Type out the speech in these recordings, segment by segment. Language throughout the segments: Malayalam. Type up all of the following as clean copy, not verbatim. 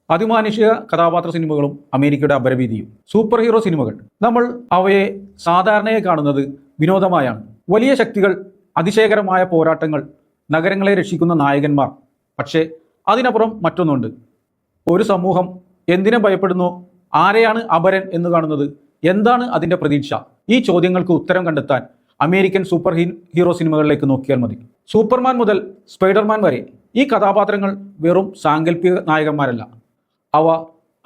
അതിമാനുഷിക കഥാപാത്ര സിനിമകളും അമേരിക്കയുടെ അപരഭീതിയും. സൂപ്പർ ഹീറോ സിനിമകൾ നമ്മൾ അവയെ സാധാരണയായി കാണുന്നത് വിനോദമായാണ്. വലിയ ശക്തികൾ, അതിശയകരമായ പോരാട്ടങ്ങൾ, നഗരങ്ങളെ രക്ഷിക്കുന്ന നായകന്മാർ. പക്ഷേ അതിനപ്പുറം മറ്റൊന്നുണ്ട്. ഒരു സമൂഹം എന്തിനെ ഭയപ്പെടുന്നു, ആരെയാണ് അപരൻ എന്ന് കാണുന്നത്, എന്താണ് അതിൻ്റെ പ്രതീക്ഷ? ഈ ചോദ്യങ്ങൾക്ക് ഉത്തരം കണ്ടെത്താൻ അമേരിക്കൻ സൂപ്പർ ഹീറോ സിനിമകളിലേക്ക് നോക്കിയാൽ മതി. സൂപ്പർമാൻ മുതൽ സ്പൈഡർമാൻ വരെ ഈ കഥാപാത്രങ്ങൾ വെറും സാങ്കല്പിക നായകന്മാരല്ല. അവ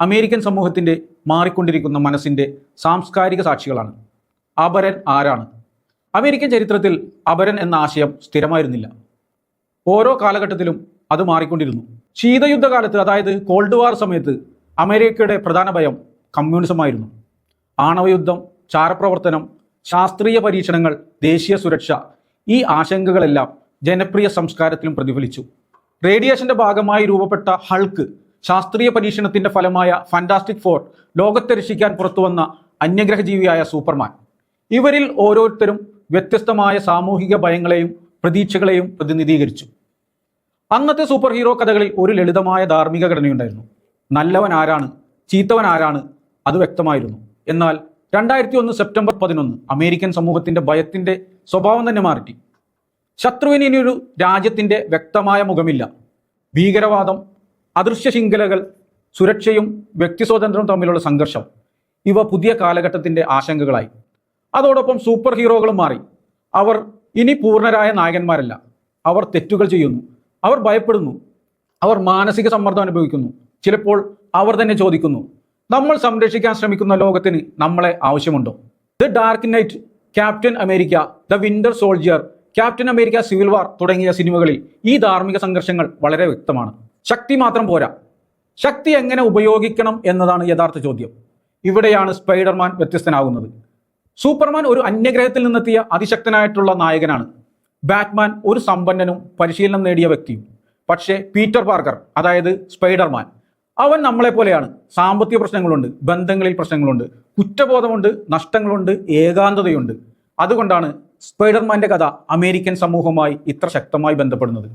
അമേരിക്കൻ സമൂഹത്തിൻ്റെ മാറിക്കൊണ്ടിരിക്കുന്ന മനസ്സിൻ്റെ സാംസ്കാരിക സാക്ഷികളാണ്. അപരൻ ആരാണ്? അമേരിക്കൻ ചരിത്രത്തിൽ അപരൻ എന്ന ആശയം സ്ഥിരമായിരുന്നില്ല. ഓരോ കാലഘട്ടത്തിലും അത് മാറിക്കൊണ്ടിരുന്നു. ശീതയുദ്ധകാലത്ത്, അതായത് കോൾഡ് വാർ സമയത്ത്, അമേരിക്കയുടെ പ്രധാന ഭയം കമ്മ്യൂണിസമായിരുന്നു. ആണവയുദ്ധം, ചാരപ്രവർത്തനം, ശാസ്ത്രീയ പരീക്ഷണങ്ങൾ, ദേശീയ സുരക്ഷ, ഈ ആശങ്കകളെല്ലാം ജനപ്രിയ സംസ്കാരത്തിലും പ്രതിഫലിച്ചു. റേഡിയേഷന്റെ ഭാഗമായി രൂപപ്പെട്ട ഹൾക്ക്, ശാസ്ത്രീയ പരീക്ഷണത്തിന്റെ ഫലമായ ഫാന്റാസ്റ്റിക് ഫോർ, ലോകത്തെ രക്ഷിക്കാൻ പുറത്തുവന്ന അന്യഗ്രഹജീവിയായ സൂപ്പർമാൻ, ഇവരിൽ ഓരോരുത്തരും വ്യത്യസ്തമായ സാമൂഹിക ഭയങ്ങളെയും പ്രതീക്ഷകളെയും പ്രതിനിധീകരിച്ചു. അന്നത്തെ സൂപ്പർ ഹീറോ കഥകളിൽ ഒരു ലളിതമായ ധാർമ്മിക ഘടനയുണ്ടായിരുന്നു. നല്ലവൻ ആരാണ്, ചീത്തവൻ ആരാണ്, അത് വ്യക്തമായിരുന്നു. എന്നാൽ 2001 സെപ്റ്റംബർ 11 അമേരിക്കൻ സമൂഹത്തിന്റെ ഭയത്തിന്റെ സ്വഭാവം തന്നെ മാറ്റി. ശത്രുവിന് ഇനിയൊരു രാജ്യത്തിന്റെ വ്യക്തമായ മുഖമില്ല. ഭീകരവാദം, അദൃശ്യ ശൃംഖലകൾ, സുരക്ഷയും വ്യക്തി സ്വാതന്ത്ര്യവും തമ്മിലുള്ള സംഘർഷം, ഇവ പുതിയ കാലഘട്ടത്തിന്റെ ആശങ്കകളായി. അതോടൊപ്പം സൂപ്പർ ഹീറോകളും മാറി. അവർ ഇനി പൂർണ്ണരായ നായകന്മാരല്ല. അവർ തെറ്റുകൾ ചെയ്യുന്നു, അവർ ഭയപ്പെടുന്നു, അവർ മാനസിക സമ്മർദ്ദം അനുഭവിക്കുന്നു. ചിലപ്പോൾ അവർ തന്നെ ചോദിക്കുന്നു, നമ്മൾ സംരക്ഷിക്കാൻ ശ്രമിക്കുന്ന ലോകത്തിന് നമ്മളെ ആവശ്യമുണ്ടോ? The dark night, captain America, the winter soldier, captain America civil വാർ തുടങ്ങിയ സിനിമകളിൽ ഈ ധാർമ്മിക സംഘർഷങ്ങൾ വളരെ വ്യക്തമാണ്. ശക്തി മാത്രം പോരാ, ശക്തി എങ്ങനെ ഉപയോഗിക്കണം എന്നതാണ് യഥാർത്ഥ ചോദ്യം. ഇവിടെയാണ് സ്പൈഡർമാൻ വ്യത്യസ്തനാകുന്നത്. സൂപ്പർമാൻ ഒരു അന്യഗ്രഹത്തിൽ നിന്നെത്തിയ അതിശക്തനായിട്ടുള്ള നായകനാണ്. ബാറ്റ്മാൻ ഒരു സമ്പന്നനും പരിശീലനം നേടിയ വ്യക്തിയും. പക്ഷേ പീറ്റർ പാർക്കർ, അതായത് സ്പൈഡർമാൻ, അവൻ നമ്മളെപ്പോലെയാണ്. സാമ്പത്തിക പ്രശ്നങ്ങളുണ്ട്, ബന്ധങ്ങളിൽ പ്രശ്നങ്ങളുണ്ട്, കുറ്റബോധമുണ്ട്, നഷ്ടങ്ങളുണ്ട്, ഏകാന്തതയുണ്ട്. അതുകൊണ്ടാണ് സ്പൈഡർമാന്റെ കഥ അമേരിക്കൻ സമൂഹവുമായി ഇത്ര ശക്തമായി ബന്ധപ്പെടുന്നത്.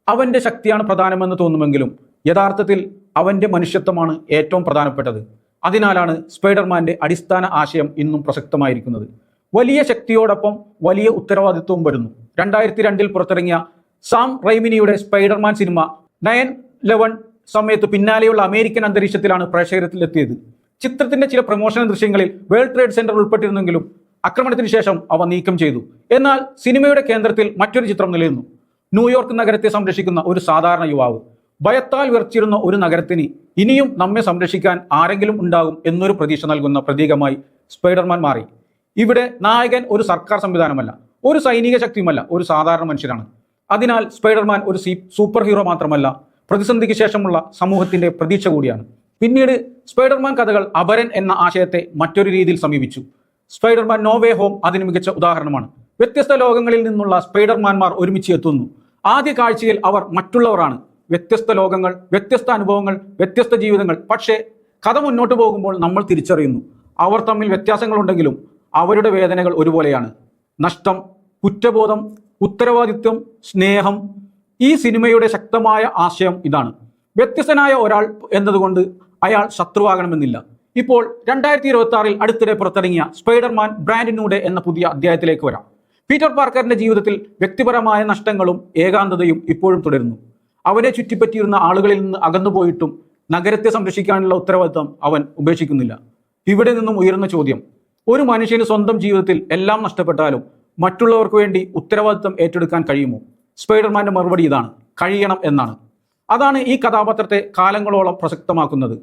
അവന്റെ ശക്തിയാണ് പ്രധാനമെന്ന് തോന്നുമെങ്കിലും യഥാർത്ഥത്തിൽ അവന്റെ മനുഷ്യത്വമാണ് ഏറ്റവും പ്രധാനപ്പെട്ടത്. അതിനാലാണ് സ്പൈഡർമാന്റെ അടിസ്ഥാന ആശയം ഇന്നും പ്രസക്തമായിരിക്കുന്നത്. വലിയ ശക്തിയോടൊപ്പം വലിയ ഉത്തരവാദിത്വവും വരുന്നു. 2002 പുറത്തിറങ്ങിയ സാം റൈമിനിയുടെ സ്പൈഡർമാൻ സിനിമ 9/11 സമയത്ത് പിന്നാലെയുള്ള അമേരിക്കൻ അന്തരീക്ഷത്തിലാണ് പ്രേക്ഷകരിലെത്തിയത്. ചിത്രത്തിന്റെ ചില പ്രമോഷണൽ ദൃശ്യങ്ങളിൽ വേൾഡ് ട്രേഡ് സെന്റർ ഉൾപ്പെട്ടിരുന്നെങ്കിലും ആക്രമണത്തിന് ശേഷം അവ നീക്കം ചെയ്തു. എന്നാൽ സിനിമയുടെ കേന്ദ്രത്തിൽ മറ്റൊരു ചിത്രം നിലനിന്നു. ന്യൂയോർക്ക് നഗരത്തെ സംരക്ഷിക്കുന്ന ഒരു സാധാരണ യുവാവ്. ഭയത്താൽ വിറച്ചിരുന്ന ഒരു നഗരത്തിന് ഇനിയും നമ്മെ സംരക്ഷിക്കാൻ ആരെങ്കിലും ഉണ്ടാകും എന്നൊരു പ്രതീക്ഷ നൽകുന്ന പ്രതീകമായി സ്പൈഡർമാൻ മാറി. ഇവിടെ നായകൻ ഒരു സർക്കാർ സംവിധാനമല്ല, ഒരു സൈനിക ശക്തിയുമല്ല, ഒരു സാധാരണ മനുഷ്യനാണ്. അതിനാൽ സ്പൈഡർമാൻ ഒരു സൂപ്പർ ഹീറോ മാത്രമല്ല, പ്രതിസന്ധിക്ക് ശേഷമുള്ള സമൂഹത്തിന്റെ പ്രതീക്ഷ കൂടിയാണ്. പിന്നീട് സ്പൈഡർമാൻ കഥകൾ അപരൻ എന്ന ആശയത്തെ മറ്റൊരു രീതിയിൽ സമീപിച്ചു. സ്പൈഡർമാൻ നോ വേ ഹോം അതിന് മികച്ച ഉദാഹരണമാണ്. വ്യത്യസ്ത ലോകങ്ങളിൽ നിന്നുള്ള സ്പൈഡർമാൻമാർ ഒരുമിച്ച് എത്തുന്നു. ആദ്യ കാഴ്ചയിൽ അവർ മറ്റുള്ളവരാണ്. വ്യത്യസ്ത ലോകങ്ങൾ, വ്യത്യസ്ത അനുഭവങ്ങൾ, വ്യത്യസ്ത ജീവിതങ്ങൾ. പക്ഷേ കഥ മുന്നോട്ട് പോകുമ്പോൾ നമ്മൾ തിരിച്ചറിയുന്നു, അവർ തമ്മിൽ വ്യത്യാസങ്ങളുണ്ടെങ്കിലും അവരുടെ വേദനകൾ ഒരുപോലെയാണ്. നഷ്ടം, കുറ്റബോധം, ഉത്തരവാദിത്വം, സ്നേഹം. ഈ സിനിമയുടെ ശക്തമായ ആശയം ഇതാണ്. വ്യത്യസ്തനായ ഒരാൾ എന്നതുകൊണ്ട് അയാൾ ശത്രുവാകണമെന്നില്ല. ഇപ്പോൾ 2026 അടുത്തിടെ പുറത്തിറങ്ങിയ സ്പൈഡർമാൻ ബ്രാൻഡ് ന്യൂ ഡേ എന്ന പുതിയ അധ്യായത്തിലേക്ക് വരാം. പീറ്റർ പാർക്കറിന്റെ ജീവിതത്തിൽ വ്യക്തിപരമായ നഷ്ടങ്ങളും ഏകാന്തതയും ഇപ്പോഴും തുടരുന്നു. അവനെ ചുറ്റിപ്പറ്റിയിരുന്ന ആളുകളിൽ നിന്ന് അകന്നുപോയിട്ടും നഗരത്തെ സംരക്ഷിക്കാനുള്ള ഉത്തരവാദിത്വം അവൻ ഉപേക്ഷിക്കുന്നില്ല. ഇവിടെ നിന്നും ഉയർന്ന ചോദ്യം, ഒരു മനുഷ്യന് സ്വന്തം ജീവിതത്തിൽ എല്ലാം നഷ്ടപ്പെട്ടാലും മറ്റുള്ളവർക്ക് വേണ്ടി ഉത്തരവാദിത്വം ഏറ്റെടുക്കാൻ കഴിയുമോ? സ്പൈഡർമാന്റെ മറുപടി ഇതാണ്, കഴിയണം എന്നാണ്. അതാണ് ഈ കഥാപാത്രത്തെ കാലങ്ങളോളം പ്രസക്തമാക്കുന്നത്.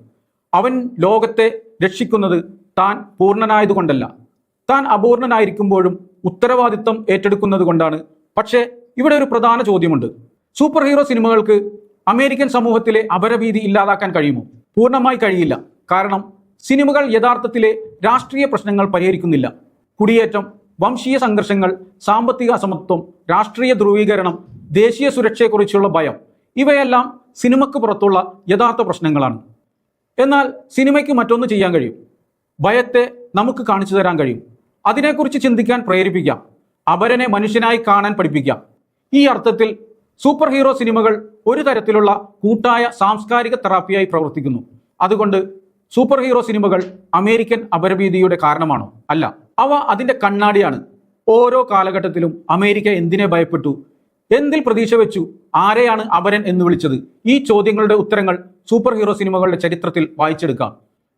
അവൻ ലോകത്തെ രക്ഷിക്കുന്നത് താൻ പൂർണ്ണനായതുകൊണ്ടല്ല, താൻ അപൂർണനായിരിക്കുമ്പോഴും ഉത്തരവാദിത്വം ഏറ്റെടുക്കുന്നത് കൊണ്ടാണ്. പക്ഷേ ഇവിടെ ഒരു പ്രധാന ചോദ്യമുണ്ട്. സൂപ്പർ ഹീറോ സിനിമകൾക്ക് അമേരിക്കൻ സമൂഹത്തിലെ അപരഭീതി ഇല്ലാതാക്കാൻ കഴിയുമോ? പൂർണ്ണമായി കഴിയില്ല. കാരണം സിനിമകൾ യഥാർത്ഥത്തിലെ രാഷ്ട്രീയ പ്രശ്നങ്ങൾ പരിഹരിക്കുന്നില്ല. കുടിയേറ്റം, വംശീയ സംഘർഷങ്ങൾ, സാമ്പത്തിക അസമത്വം, രാഷ്ട്രീയ ധ്രുവീകരണം, ദേശീയ സുരക്ഷയെക്കുറിച്ചുള്ള ഭയം, ഇവയെല്ലാം സിനിമയ്ക്ക് പുറത്തുള്ള യഥാർത്ഥ പ്രശ്നങ്ങളാണ്. എന്നാൽ സിനിമയ്ക്ക് മറ്റൊന്ന് ചെയ്യാൻ കഴിയും. ഭയത്തെ നമുക്ക് കാണിച്ചു തരാൻ കഴിയും. അതിനെക്കുറിച്ച് ചിന്തിക്കാൻ പ്രേരിപ്പിക്കാം. അപരനെ മനുഷ്യനായി കാണാൻ പഠിപ്പിക്കാം. ഈ അർത്ഥത്തിൽ സൂപ്പർ ഹീറോ സിനിമകൾ ഒരു തരത്തിലുള്ള കൂട്ടായ സാംസ്കാരിക തെറാപ്പിയായി പ്രവർത്തിക്കുന്നു. അതുകൊണ്ട് സൂപ്പർ ഹീറോ സിനിമകൾ അമേരിക്കൻ അപരഭീതിയുടെ കാരണമാണോ? അല്ല, അവ അതിന്റെ കണ്ണാടിയാണ്. ഓരോ കാലഘട്ടത്തിലും അമേരിക്ക എന്തിനെ ഭയപ്പെട്ടു, എന്തിൽ പ്രതീക്ഷ വെച്ചു, ആരെയാണ് അപരൻ എന്ന് വിളിച്ചത്, ഈ ചോദ്യങ്ങളുടെ ഉത്തരങ്ങൾ സൂപ്പർ ഹീറോ സിനിമകളുടെ ചരിത്രത്തിൽ വായിച്ചെടുക്കാം.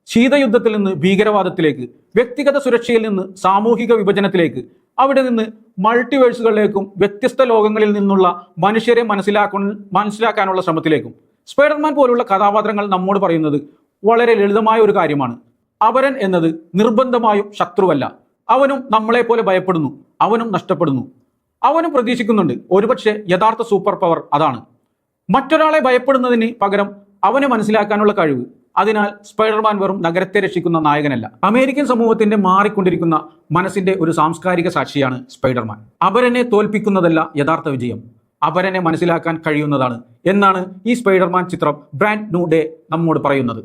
ശീതയുദ്ധത്തിൽ നിന്ന് ഭീകരവാദത്തിലേക്ക്, വ്യക്തിഗത സുരക്ഷയിൽ നിന്ന് സാമൂഹിക വിഭജനത്തിലേക്ക്, അവിടെ നിന്ന് മൾട്ടിവേഴ്സുകളിലേക്കും വ്യത്യസ്ത ലോകങ്ങളിൽ നിന്നുള്ള മനുഷ്യരെ മനസ്സിലാക്കാനുള്ള ശ്രമത്തിലേക്കും സ്പൈഡർമാൻ പോലുള്ള കഥാപാത്രങ്ങൾ നമ്മോട് പറയുന്നത് വളരെ ലളിതമായ ഒരു കാര്യമാണ്. അപരൻ എന്നത് നിർബന്ധമായും ശത്രുവല്ല. അവനും നമ്മളെപ്പോലെ ഭയപ്പെടുന്നു, അവനും നഷ്ടപ്പെടുന്നു, അവനും പ്രതീക്ഷിക്കുന്നുണ്ട്. ഒരുപക്ഷെ യഥാർത്ഥ സൂപ്പർ പവർ അതാണ്, മറ്റൊരാളെ ഭയപ്പെടുന്നതിന് പകരം അവനെ മനസ്സിലാക്കാനുള്ള കഴിവ്. അതിനാൽ സ്പൈഡർമാൻ വെറും നഗരത്തെ രക്ഷിക്കുന്ന നായകനല്ല, അമേരിക്കൻ സമൂഹത്തിന്റെ മാറിക്കൊണ്ടിരിക്കുന്ന മനസ്സിന്റെ ഒരു സാംസ്കാരിക സാക്ഷിയാണ് സ്പൈഡർമാൻ. അപരനെ തോൽപ്പിക്കുന്നതല്ല യഥാർത്ഥ വിജയം, അപരനെ മനസ്സിലാക്കാൻ കഴിയുന്നതാണ് എന്നാണ് ഈ സ്പൈഡർമാൻ ചിത്രം ബ്രാൻഡ് ന്യൂ ഡേ നമ്മോട് പറയുന്നത്.